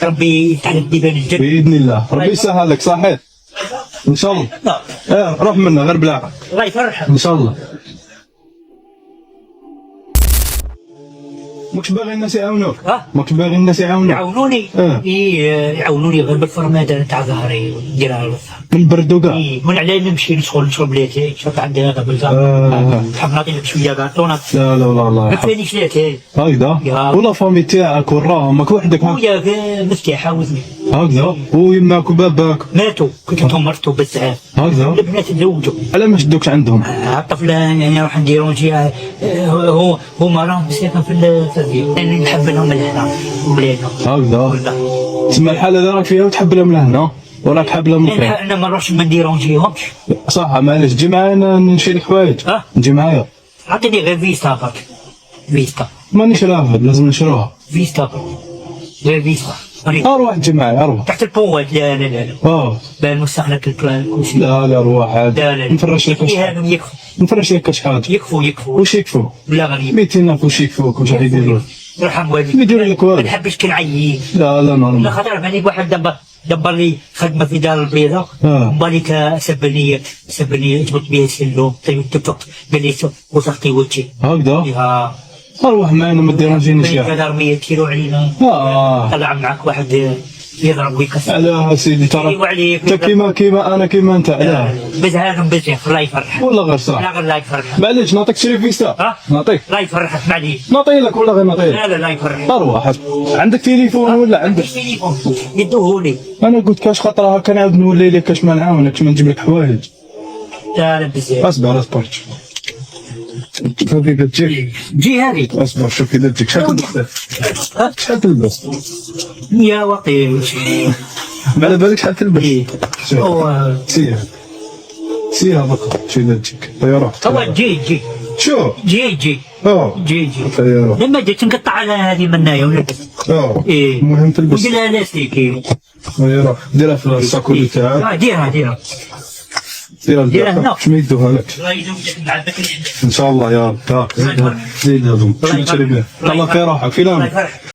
ربي يفتح لك بيبان الجنة باذن الله، ربي يسهل لك. صحيح ان شاء الله. روح منا غير بلاغه الله يفرحك. ان شاء الله. ماكش باغي الناس يعاونوك؟ ماكش باغي الناس يعاونوك؟ يعاونوني. يعاونوني غير بالفرماده تاع ظهري نديرها للظهر. من البرد وكاع. من على نمشي ندخل نشرب لاتاي، شوف عندي هذا بالزهر. نحب نعطي لك شويه كاطونات. لا لا لا الله ما يرحمك. تفانيش لاتاي. هكذا؟ ولا فامي تاعك وراهمك وحدك؟ خويا مفتاحه وزني. هكذا؟ ويماك وباباك؟ ماتوا، كنت عندهم مرتو بزاف. هكذا؟ البنات تزوجوا. علاه ما شدوكش عندهم؟ الطفل يعني نروح نديرو نجي هما راهم ساكن في الفردي، يعني نحب لهم لهنا ولادهم. هكذا؟ تسمى الحالة اللي راك فيها وتحب لهم لهنا وراك حاب لهم لهنا؟ انا ما نروحش ما نديرو نجيهمش. صح، معليش تجي معايا نشري لك حوايج. نجي معايا. عطيني غير فيستا فقط. فيستا. مانيش رافد، لازم نشروها. فيستا فقط. غير فيستا. اروح تجي معايا، اروح. تحت البوات. لا لا لا لا. بان مستهلك الكرسي. لا لا روح عاد. لا لا. نفرش لك هذا يكفو. نفرش لك كاش حاجة. يكفو. واش يكفو؟ لا غريب. 200 الف واش يكفوك؟ واش غيديروا؟ يرحم والديك. ما يديروا لك والو. ما نحبش كنعيي. لا لا نورمال. لا خاطر هذيك واحد دبر لي خدمه في دار البيضاء. بالك سبني جبت بها سلوم طيب اتفقت قال لي وثقتي وجهي. هكذا؟ اروح معنا ما ديرانجينيش كاع. دار 100 كيلو علينا. طلع معك واحد يضرب ويكسر. علاه سيدي ترى انت كيما انت علاه. بزهاهم بزاف الله يفرحك. والله غير صح. لا غير الله يفرحك. معليش نعطيك شري فيستا. نعطيك. الله يفرحك معليش. نعطي لك ولا غير نعطي لك؟ لا لا الله يفرحك. اروح. عندك تليفون ولا عندك؟ تليفون يدوهولي. انا قلت كاش خاطر هكا نعاود نولي لك كاش ما نعاونكش ما نجيب لك حوايج. لا لا بزاف. اصبر شوف كيف تجيك. جي هذه. اصبر شوف كيف تجيك. شحال تلبس؟ 100 وطي. ما على بالك شحال تلبس؟ سير هذاك شي تجيك طيارة. هو جي شو؟ جي جي طيارة. لما جيت نقطع على هذه منايا ونلبس. المهم تلبس. نديرها لاستيك. طيارة ديرها في الساكولي تاعك. ديرها ديرها باش ما يدوها لك. الله يزوجك مع البكري. ان شاء الله يا رب. زيد هذوك شنو تشري بيه؟ الله في روحك. فين